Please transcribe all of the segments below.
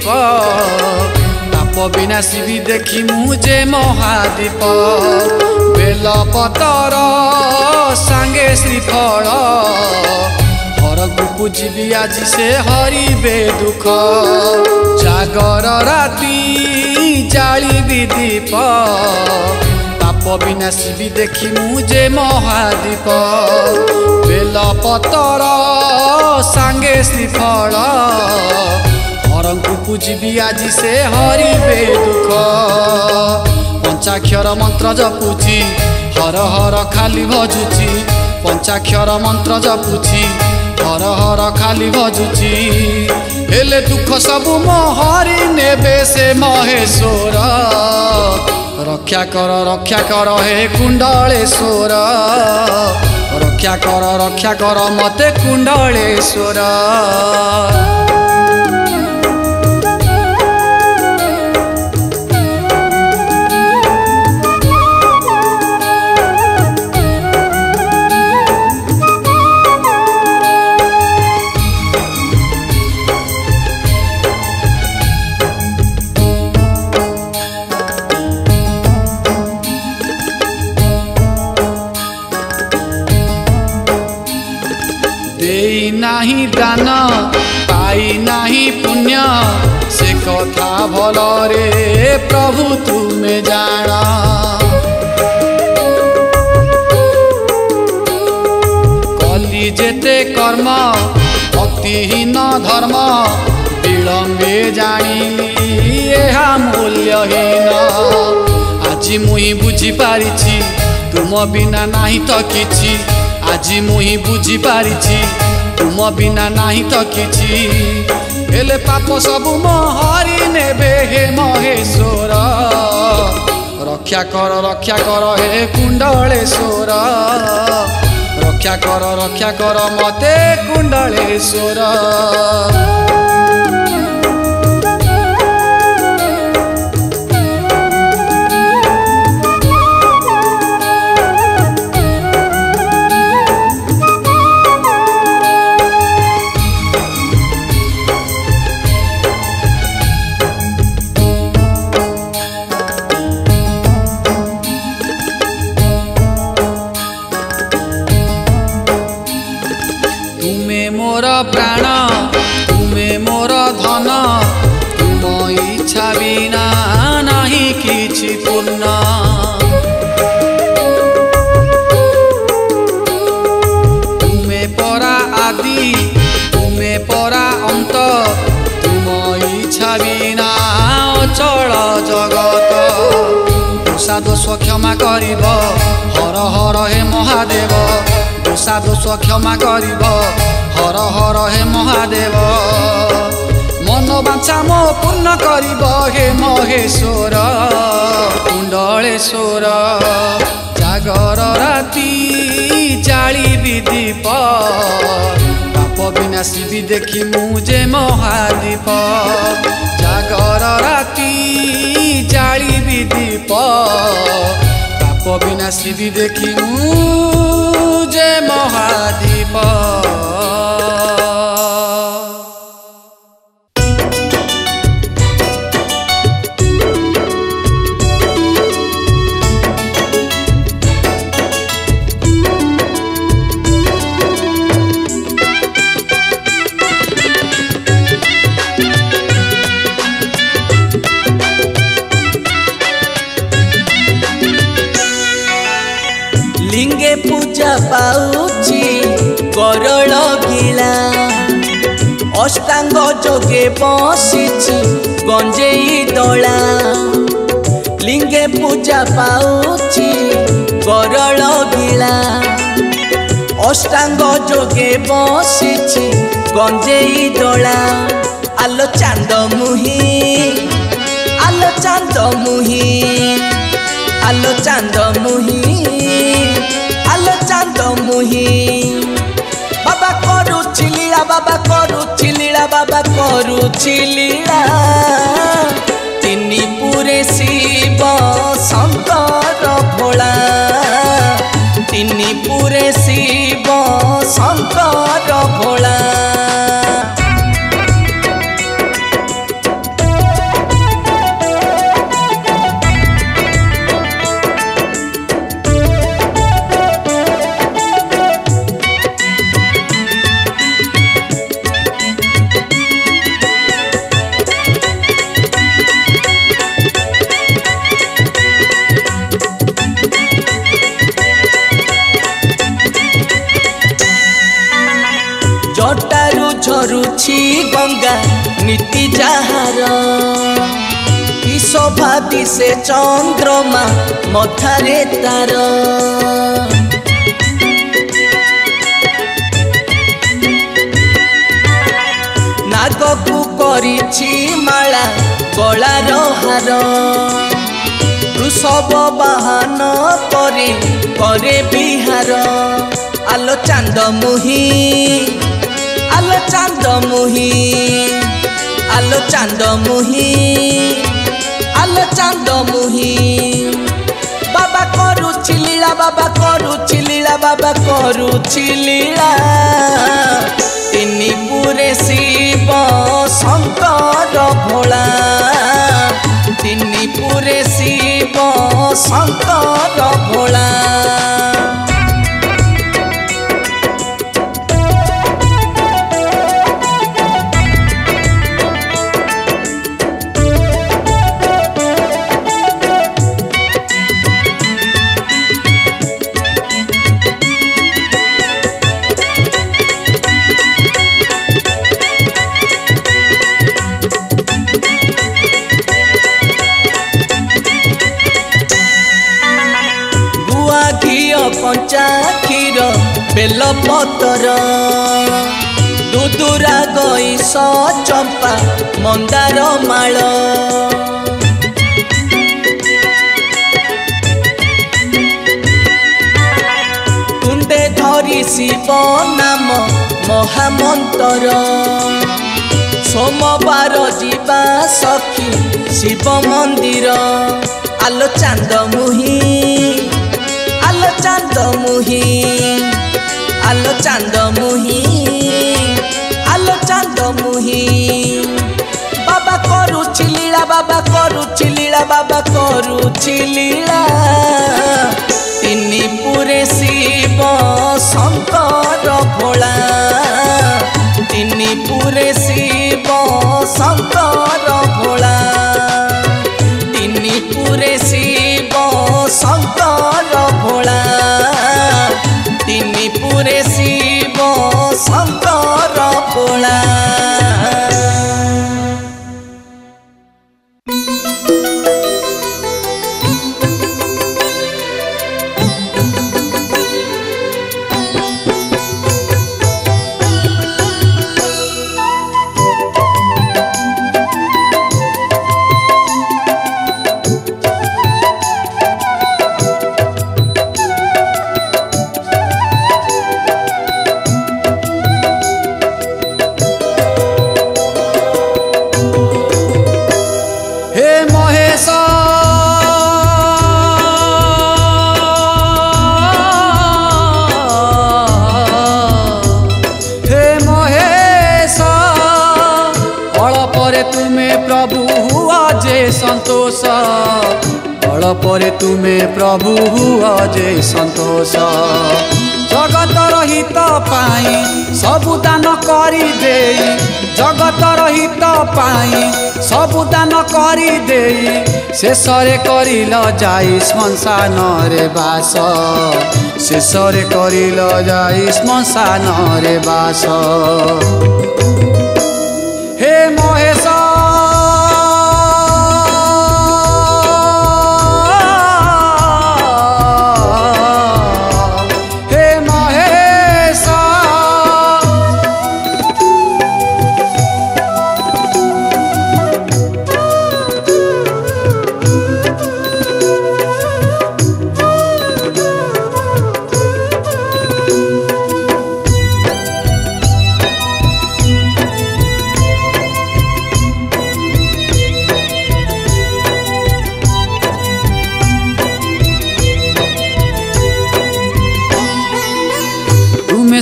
ताप विनाशी भी देखी मुझे महादीप बेल पतर सांगे श्रीफल हर को पूजबी आज से हरिबे दुख जागर राती जाली भी दीप ताप विनाशी भी देखी मुझे महादीप बेल पतर सांगे श्रीफल हरं को पूजबी आज से हरिबे दुख पंचाक्षर मंत्र जपुची हर हर खाली भजुची पंचाक्षर मंत्र जपुची हर हर खाली भजुची हेले दुख सबु मोहरी नेबे से महेश्वर रक्षा कर हे कुंडलेश्वर रक्षा कर मते कुंडलेश्वर नाही दान पाई नाही पुण्य से कथा भल रे प्रभु तुमे जाना कली जेते कर्म भक्तिहीन धर्म विलंबे जानी एहा मूल्यहीन आज मुई बुझी पारिछि तुम बिना नाही तो किछि आज मुई बुझी पारिछि तुम बिना नाही तो किछि हेले पाप सबु मोहरी नेबे हे महेश्वर रक्षा कर हे कुंडलेश्वर रक्षा कर मते कुंडलेश्वर प्राण तुमे मोर धन तुम इच्छा बिना नहीं किछि पूर्ण तुमे परा आदि तुमे परा अंत तुम इच्छा बिना अचल जगत दोषा दोष क्षमा करिब हर हर हे महादेव दोषा दोष क्षमा करिब हर हर हे महादेव मनोवांछा मो पूर्ण करिब हे महेश्वर कुंडलेश्वर जागर राती जाली भी दीप पाप विनाशी भी देखी मुझे महादीप जागर राती जाली भी दीप पाप विनाशी भी देखी मुझे महादीप लिंगे पूजा पाउची करल गिला अष्टांग जोगे बसिची गंजेई दला लिंगे पूजा पाउची करल गिला अष्टांग जोगे बसिची गंजेई दला आलो चांद मुही आलो चांद मुही आलो चांद मुही आलो चांद मुही बाबा करू चिलीला बाबा करू चिलीला बाबा करू चिलीला तिनी पुरे शिव शंकर भोला तिनी पुरे शिव शंकर भोला नीति जाहार कि शोभा दिशे चंद्रमा मथारे तार नागकू करिछि माला गलार हार वृषभ बाहन परे करे बिहार आलो चांद मुही आलो चांद मुही आलो चांद मुही आलो चांद मुही बाबा करुछि लीला बाबा करुछि लीला बाबा करुछि लीला तिनी पुरे शिव शंकर भोला तिनी पुरे शिव शंकर भोला कंचा क्षीर बेल पतर दुदुरा गईस चंपा मंदार माल कुंडे धरी शिव नाम महामंतर सोमवार जीवा सखी शिव मंदिर आलो चांद मुही आलो चांद मुही आलो चांद मुही आलो चांद मुही बाबा करुछि लीला बाबा करुछि लीला बाबा करुछि लीला तिनी पुरे शिव शंकर भोला तिनी पुरे शिव शंकर भोला तिनी पुरे शिव शंकर भोला तिनी पुरे शिव शंकर भोला संतोष बल परे तुम्हें प्रभु हुआ जे संतोष जगत रहित पाई सबु दान करी दे जगत रहित पाई सबु दान करी दे शेषरे करिल जाई श्मशान रे बास शेषरे करिल जाई श्मशान रे बास हे महेश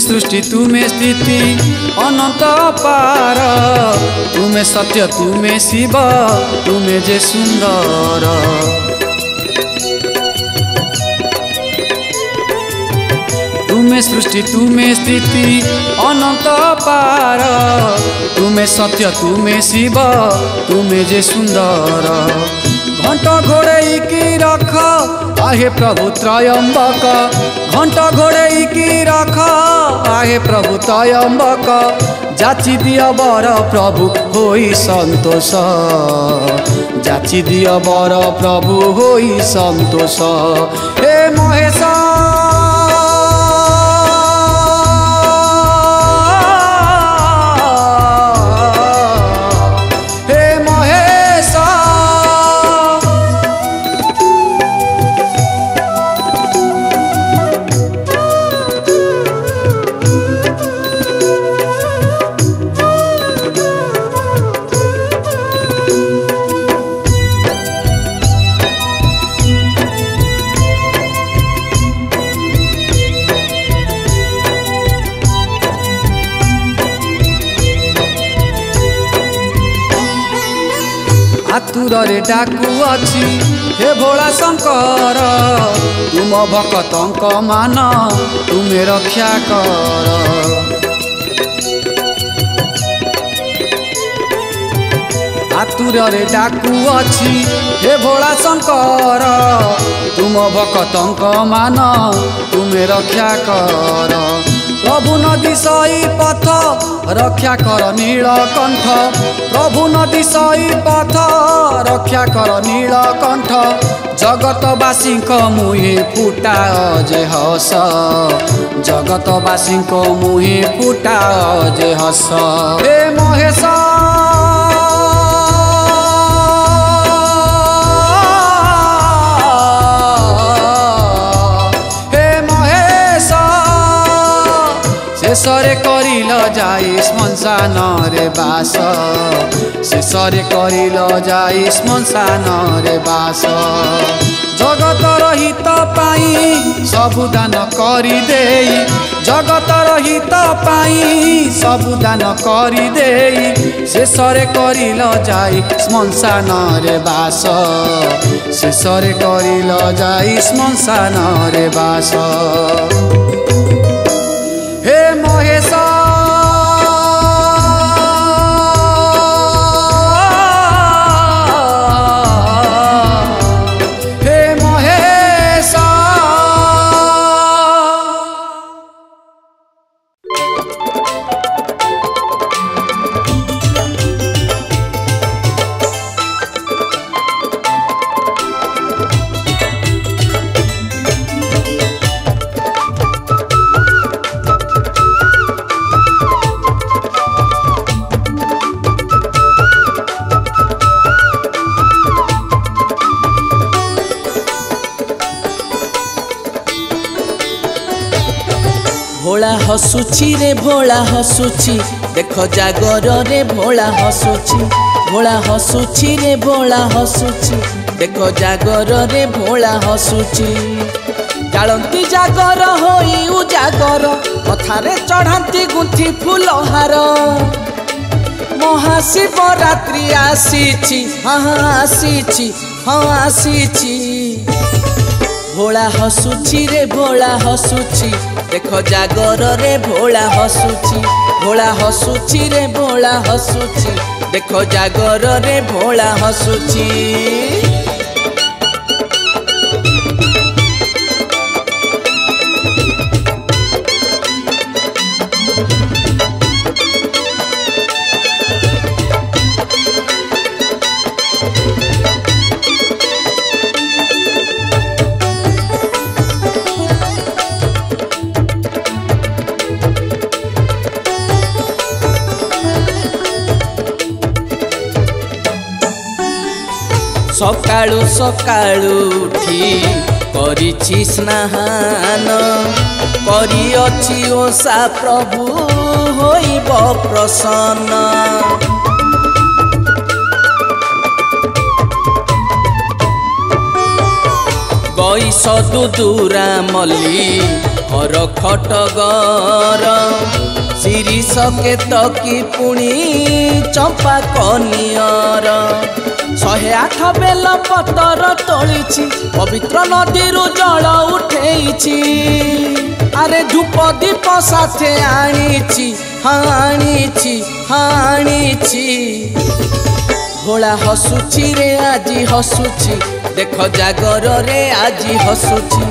सृष्टि तुम्हें स्थिति अनंत पार तुम्हें सत्य तुम्हें शिव तुम्हें जे सुंदर तुम्हें सृष्टि तुम्हें स्थिति अनंत पार तुम्हें सत्य तुम्हें शिव तुम्हें जे सुंदर घंट घोड़े की रख आहे प्रभु त्रयंबक घंट घोड़े की रख आहे प्रभु त्रयंबक जाची दिया बर प्रभु होई संतोष जाची दिया बर प्रभु होई संतोष हे महेश आतुर रे डाकू अच्छी हे भोला शंकर तुम भक्तंक मान तुम्हें रक्षा कर आतुर रे डाकू अच्छी हे भोला शंकर तुम भक्तंक मान तुम्हें रक्षा कर प्रभु नदी सही पथ रक्षा कर नीलकंठ प्रभु नदी सही पथ रक्षा कर नीलकंठ जगतवासी मुहे फुटा जे हस जगतवासी मुहे फुटा जे हस हे महेश शेषरे करिल जाई श्मशान रे बास शेषरे करिल जाई श्मशान रे बास जगत रहित पाई सबुदान करि देई जगत रहित पाई सबुदान करि देई शेषरे करिल जाई श्मशान रे बास शेषरे करिल जाई श्मशान रे बास हे महेश हे महेश भोला हसुची रे भोला हसुची देख जागर रे भोला हसुची भोला हसुची रे भोला हसुची देख जागर रे भोला हसुची जालंती जागर होई उजागर कथारे चढ़ांती गुंथी फूलहार महाशिवरात्रि आसीची हाँ आसीची हाँ आसीची भोला हसुची रे भोला हसुची देख जागर रे भोला हसुची भोला हसुची रे भोला हसुची देख जागर रे भोला हसुची सकाळू सकाळू उठी करिछि स्नान करिअछि ओषा प्रभु होइब प्रसन्न गईस दुदुरा मल्ली हर खटगर शिरीष केतकी पुणी चंपा कनियर 108 बेल पतर तोलिछि पवित्र नदीरु जल उठेइछि अरे धूप दीप साथे आनिछि हानिछि हानिछि भोला हसुछि रे आजी हसुछि देख जागर रे आजी हसुछि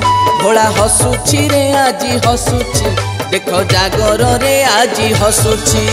भोला हसुछि रे आजी हसुछि देख जागर रे आज हसुची।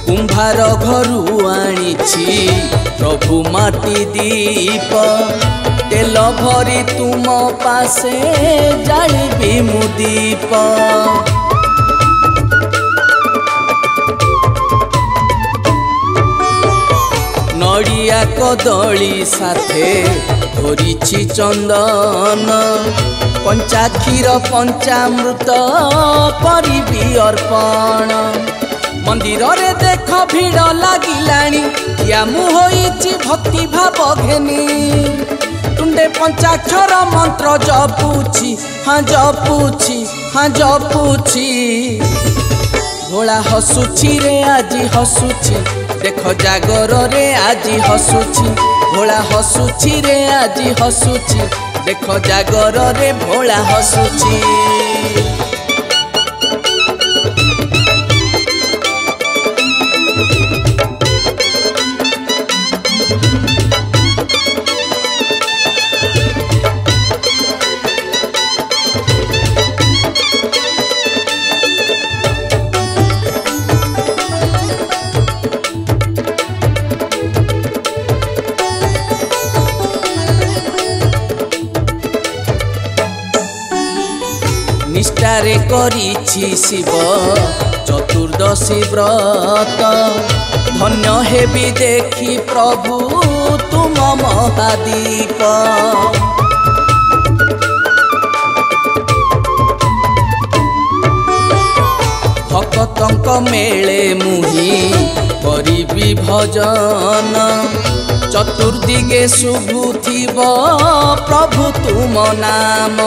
कुंभार घरू आनिछि प्रभु माटी दीप, तेल भरी तुम पासे जालिबी मु दीप। नड़िया कदली साथे धरिछि चंदन, पंचा क्षीर पंचामृत करिबी अर्पण। मंदिर रे देख भीड़ लागिलाणी, या मु होइछि भक्ति भाव घेनी। तुंडे पंचाक्षर मंत्र जपुछि, हाँ जपुछि, हाँ जपुछि। भोला हसुछि रे आज हसुछि, देख जागर रे आज हसुछि। भोला हसुछि रे आज हसुछि, देख जागर रे भोला हसुछि। निष्ठारे करिछि शिव चतुर्दशी व्रत, धन्य हेबी देखी प्रभु तुम महादीप। भक्तंक मेले मुहि करिबी भजन, चतुर्दिगे शुभुथिब प्रभु तुम नाम।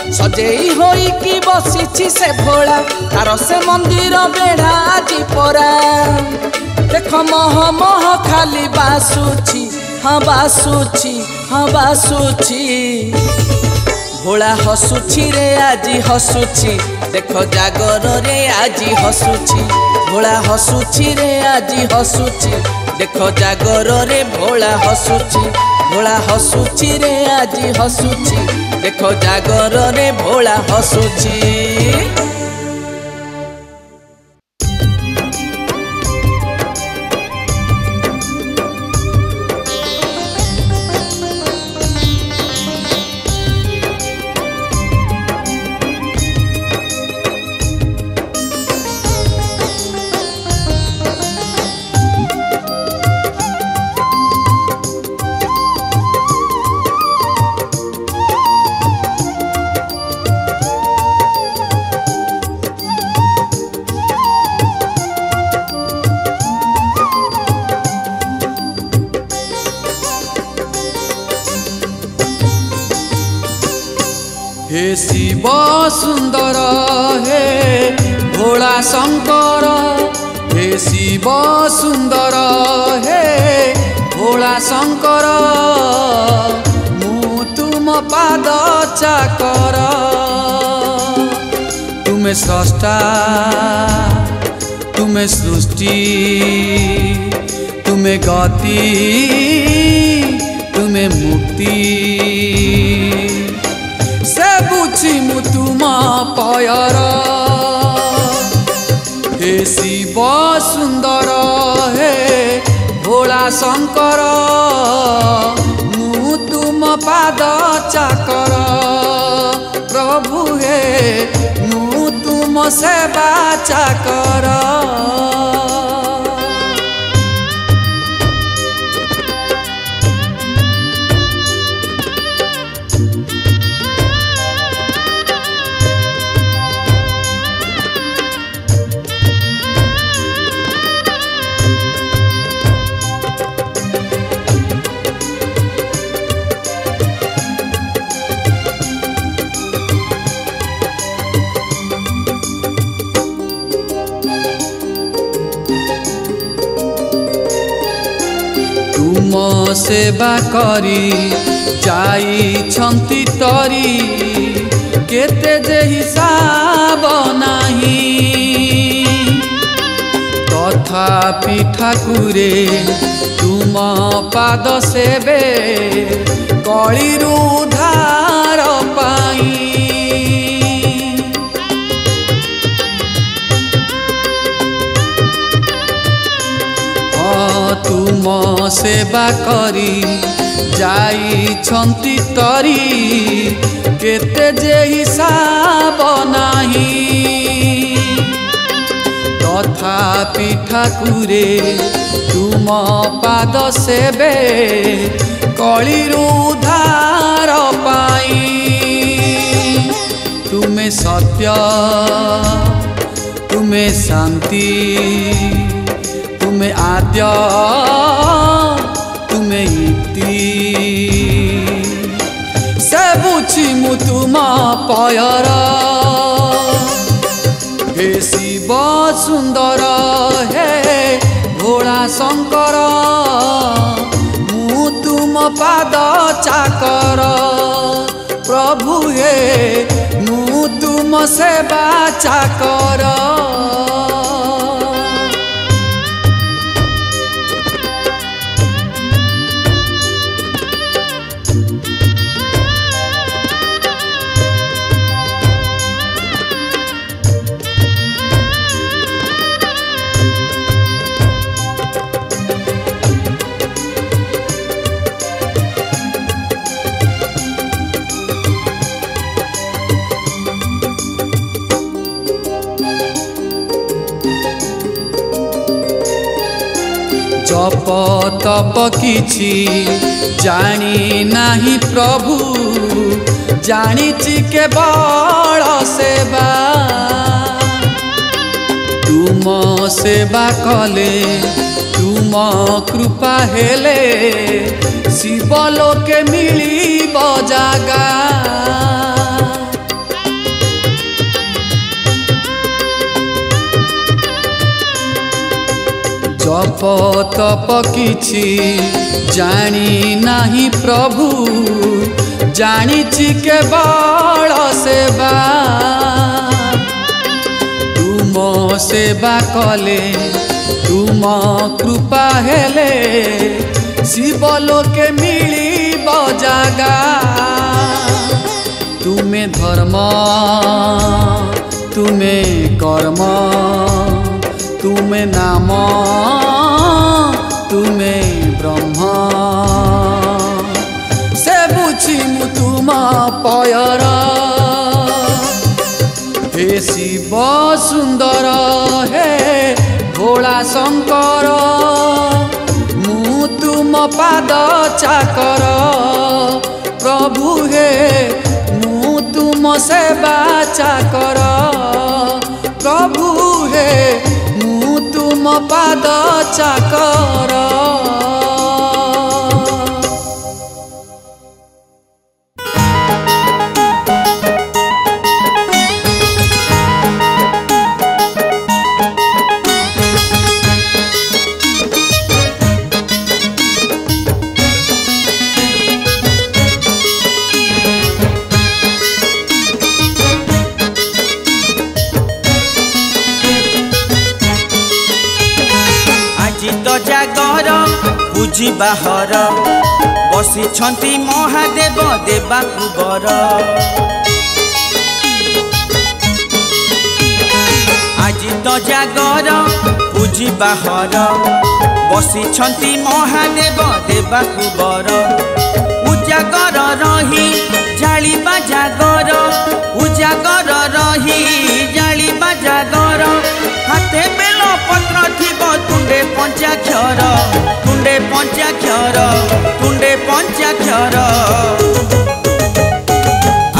सजेई होई कि बसिछि से भोला, तार से मंदिर बेढ़ा आजी परा। देख मह मह खाली बासुछि, हाँ बासुछि, हाँ बासुछि। भोला हसुछि रे आज हसुछि, देख जागर रे आज हसुछि। भोला हसुछि रे आज हसुछि, देख जागर रे भोला हसुछि। भोला हसुछि रे आज हसुछि, देख जागर रे भोला हसुछि। हे शिव सुंदर हे भोला शंकर, हे शिव सुंदर हे भोला शंकर। मु तुम पाद चाकर, तुम्हें स्रष्टा तुम्हें सृष्टि, तुम्हें गति तुम्हें मुक्ति। से बुझी मु तुम पयर, हे शिव सुंदर हे भोला शंकर। मु तुम पाद चाकर प्रभु हे, मु तुम सेवा चाकर। सेवा करी जाइछन्ति तरी केते जे हिसाब नाही तथापि ठाकुरे तुम पाद सेवे कलिरु उद्धार पाई तुम सेवा करी जाइछन्ति तरी केते जे हिसाब नाही तथापि ठाकुरे तुम पाद सेवे कलिरु उद्धार पाई तुमे सत्य तुमे शांति तुमे आद्य तुमे इति से बुझी मु तुम पयर हे शिव सुंदर हे भोला शंकर मु तुम पाद चाकर प्रभु हे मु तुम सेवा चाकर जप तप किछि जानी नाही प्रभु जानिछि केवल सेवा तुम सेवा कले तुम कृपा हेले शिव लोके मिलिब जागा जप तप किछि जानी नाही प्रभु जानिछि केवल सेवा तुम सेवा कले तुम कृपा हेले शिव लोके मिलिब जागा तुमे धर्म तुमे कर्म तुमे नाम तुमे ब्रह्म से बुझी मु तुम पयर हे शिव सुंदर हे भोला शंकर मु तुम पाद चाकर प्रभु हे मु तुम सेवा चाकर प्रभु हे तुम पाद चाकर जागर बुझी बाहर बसिछन्ति महादेव देवाकु बर আজি तो जागर बुझी बाहर बसिछन्ति महादेव देवाकु बर उजागर रही जालिबा जागर उजागर रही जालिबा जागर हाथे बेल पत्र थिब तुंडे पंचाक्षर तुंडे पंचाक्षर तुंडे पंचाक्षर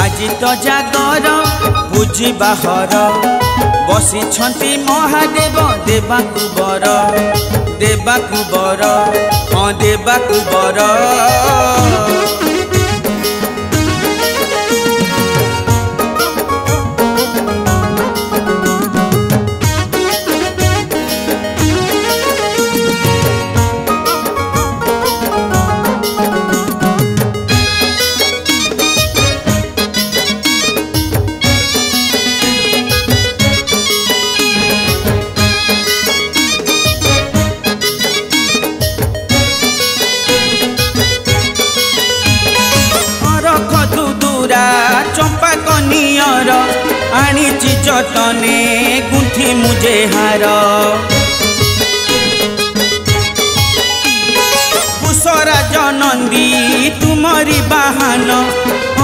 আজি तो जागर बुझी बाहर बसिछन्ति महादेव देवाकु बर हाँ देवाकु बर आनीची जतने गुंथि मुझे हार कुशराज नंदी तुमरी बाहन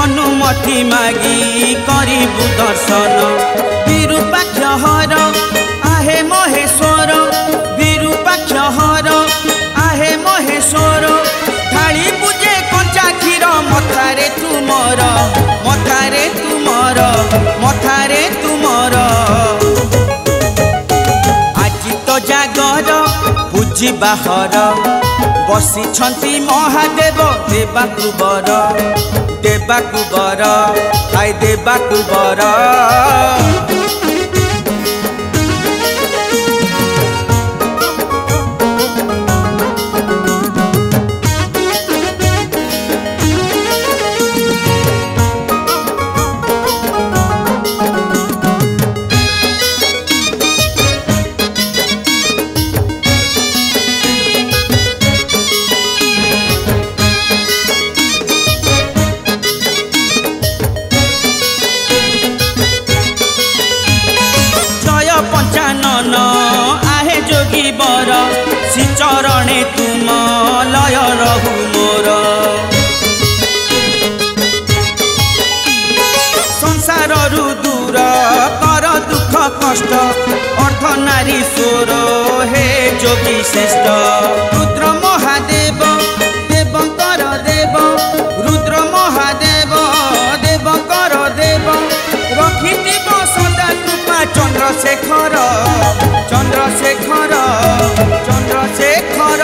अनुमति मागी करिबु दर्शन विरूपाक्ष हर आहे महेश्वर विरूपाक्ष हर आहे महेश्वर थाली पूजे कंचा क्षीर मथारे तुमर मथारे तुमर मथारे तुमर आजि तो जागर पूजी बाहर बसी महादेव देवाकु बर देवाकु बर आय देवाकु बर आहे जोगी बर श्री चरणे तुम लय रहु मोर संसार रु दूर कर दुख कष्ट अर्थ नारी स्वर हे जोगी श्रेष्ठ रुद्र महादेव देवंकर देव रुद्र महादेव देवंकर देव रखिथिब सदा कृपा चंद्रशेखर चंद्रशेखर चंद्रशेखर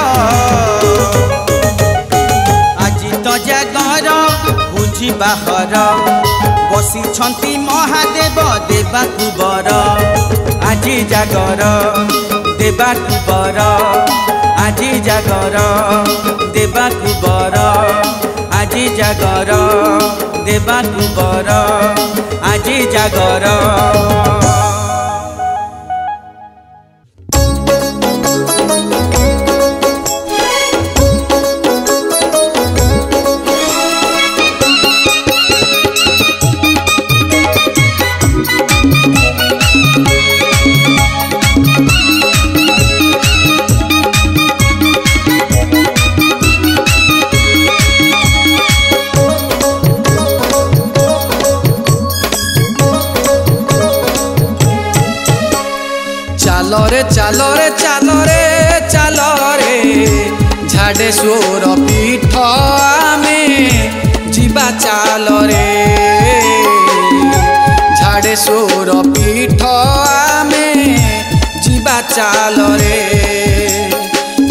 आजि तो जागर बुझी बाहर बसी महादेव देवाकु बर आजि जागर देवाकु बर आजि जागर देवाकु बर आजि जागर देवाकु बर आजि जागर चालो रे चालो रे चालो रे झाडेश्वर पीठ आमे जीवा चालो रे झाडेश्वर पीठ आमे जीवा चालो रे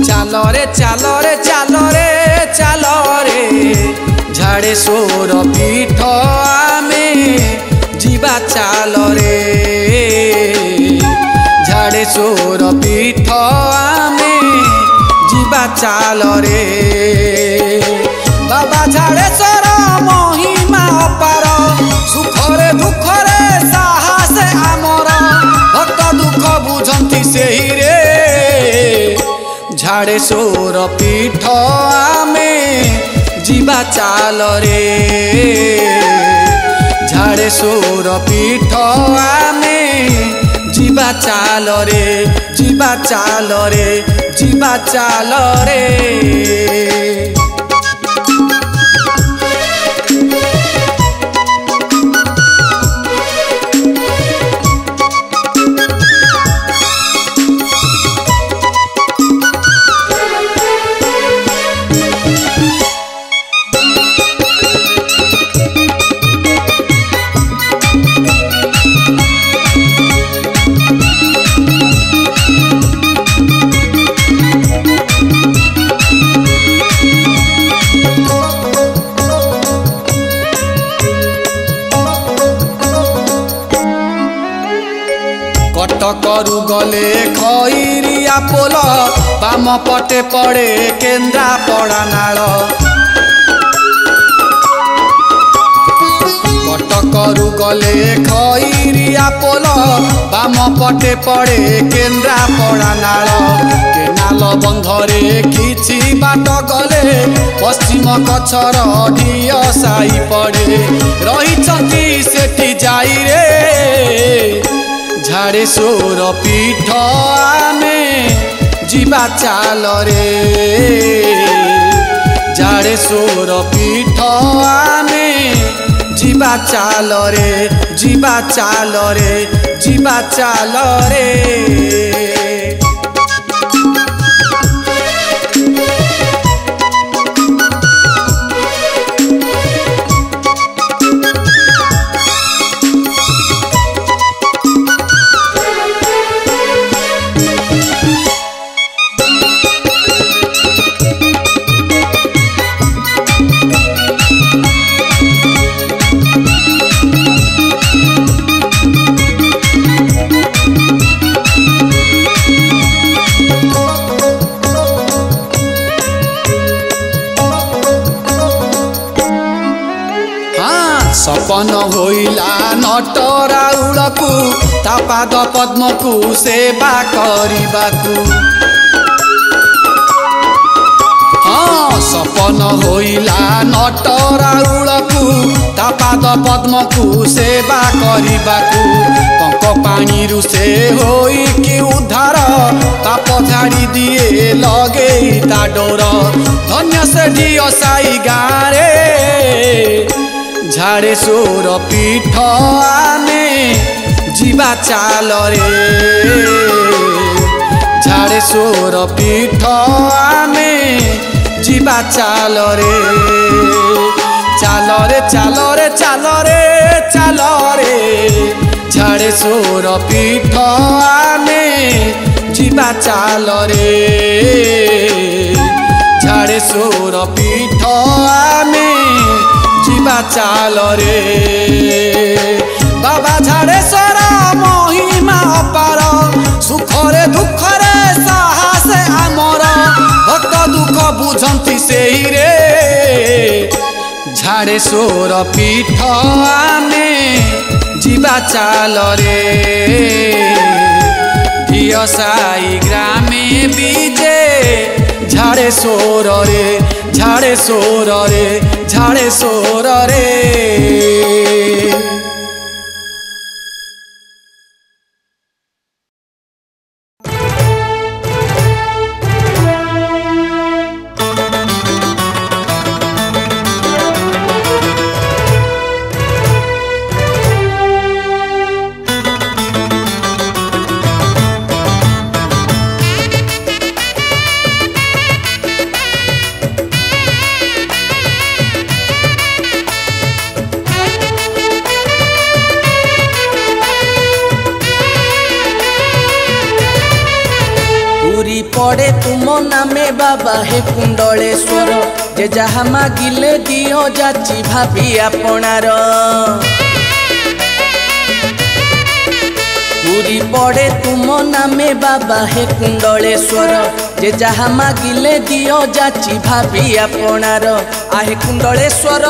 चालो रे चालो रे चालो रे चालो रे झाडेश्वर पीठ आमे जीवा चालो रे झाडेश्वर पीठ आमे जीवा चालो रे बाबा झाडेश्वर महिमा अपार सुखरे दुखरे साहस आमर भक्त दुख बुझंती सेही रे झाडेश्वर पीठ आमे जीवा चालो रे झाडेश्वर पीठ आमे जीवा चालो रे जीवा चालो रे जीवा चालो रे कटकरू गले खैरिया पोल बाम पटे पड़े केन्द्रापड़ा नाल कटकरू गले खैरिया पोल बाम पटे पड़े केन्द्रापड़ा नाल केनाल नाल बंधरे किछि बाट गले पश्चिम कछर ढिय साई पड़े रही सेठी जाई रे झाड़ेश्वर पीठ आमे जीवा चाल रे झाड़ेश्वर पीठ आमे जीवा चाल रे जीवा चाल रे जीवा चाल रे। सपन होइला नटराउलकु ता पाद पद्मकु सेवा करिबाकु हाँ सपन होइला नटराउलकु ता पाद पद्मकु सेवा करिबाकु पंक पानी रु से होई कि उद्धार पाप झाड़ी दिए लगे ता डोर धन्य से ढिय साई गारे झाड़ेश्वर पीठ आमे जीवा चाल रे झाड़ेश्वर पीठ आमे जीवा चाल रे चाल रे चाल रे चाल रे चाल रे झाड़ेश्वर पीठ आमे जीवा चाल रे झाड़ेश्वर पीठ आमे जीवा चाल रे बाबा झाड़ेश्वर महिमा अपार सुखरे दुखरे साहस आमर भक्त दुख बुझंती सेही रे झाड़ेश्वर पीठ आमे जीवा चाल रे ढिय साई ग्रामे बीजे झाड़ेश्वर रे झाड़ेश्वर रे झाड़ेश्वर रे। पड़े तुम नामे बाबा हे कुंडलेश्वर जे जहा मागिले दियो जाची भाभी आपणार पूरी पड़े तुम नामे बाबा हे कुंडलेश्वर जे जहा मागिले दियो जाची भाभी आपणार आहे कुंडलेश्वर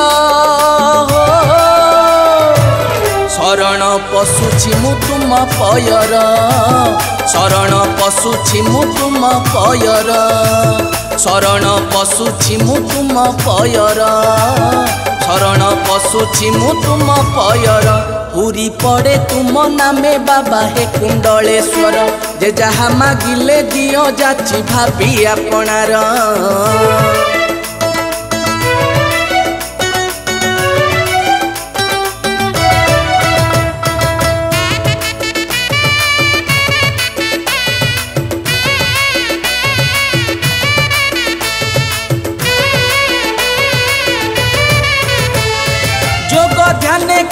शरण पशुछि मु तुम पयर शरण पशुछि मु तुम पयर शरण पशुछि मु तुम पयर शरण पशुछि मु तुम पयर पूरी पड़े तुम नामे बाबा हे कुंडलेश्वर जे जहा मागिले दियो जाची भाभी आपणार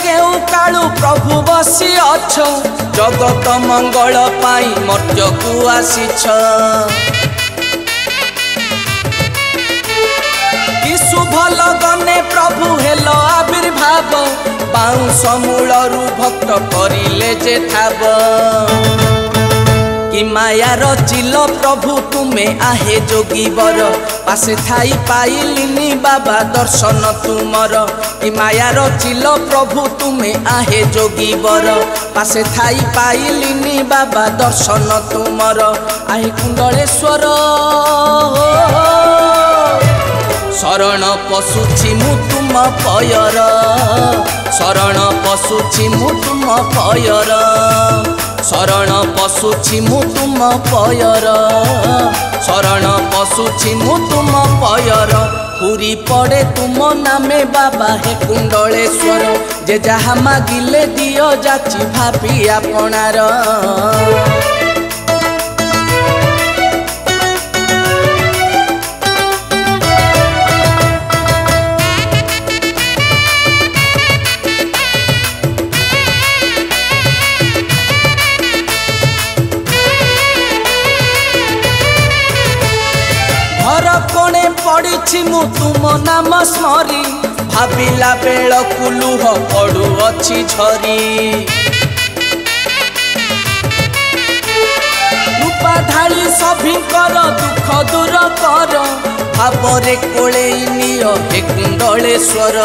केउ कालू प्रभु बसी अछ जगत मंगल पाई मर्त्य को आसीछ कि शुभ लगने प्रभु हेलो आविर्भाव बाउंस मूलरू भक्त करिले जे थाब कि माया रचिल प्रभु तुमे आहे जोगी बर पासे थाई पाइलिनी बाबा दर्शन तुमर कि माया रचिल प्रभु तुमे आहे जोगी बर पासे थाई पाइलिनी बाबा दर्शन तुमर आहे कुंडलेश्वर शरण पशुछि मु तुम पयर शरण पशुछि मु तुम पयर शरण पशुछि मु तुम पयर शरण पशुछि मु तुम पयर पूरी पड़े तुम नामे बाबा हे कुंडलेश्वर जे जहा मागिले दियो जाची भाभी आपणार कोणे पड़ी मु तुम नाम स्मरी भाविला बेल कुलुह पड़ू अच्छी झरी रूपा ढाली सभिंकर दुख दूर कर भावरे कोले नियो हे कुंडलेश्वर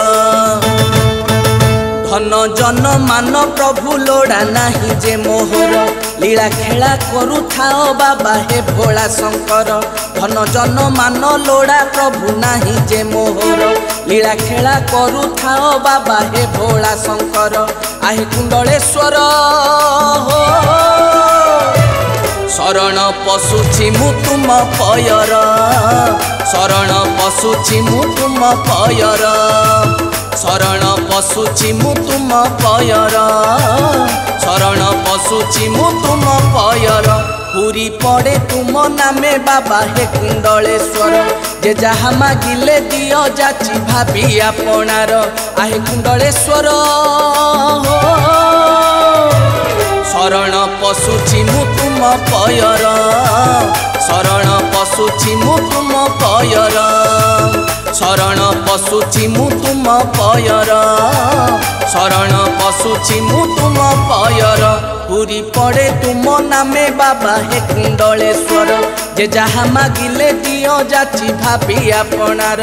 धन जन मान प्रभु लोड़ा नाही जे मोहर लीला खेला करू थाओ बाबा हे भोला शंकर धन जन मान लोड़ा प्रभु नाही जे मोहर लीला खेला करू थाओ बाबा हे भोला शंकर आहे कुंडलेश्वर हो शरण पशुछि मु तुम पयर शरण पशुछि मु तुम पयर शरण पशुछि मु तुम पयर शरण पशुछि मु तुम पयर पूरी पड़े तुम नामे बाबा हे कुंडलेश्वर जे जहा मागिले दियो जाची भाभी आपणार आहे कुंडलेश्वर शरण पशुछि मु तुम पयर शरण पशुछि मु तुम पयर शरण पशुछि मु तुम पयर शरण पशुछि मु तुम पयर पूरी पड़े तुम नामे बाबा हे कुंडलेश्वर जे जहा मागिले दियो जाची भाभी आपणार।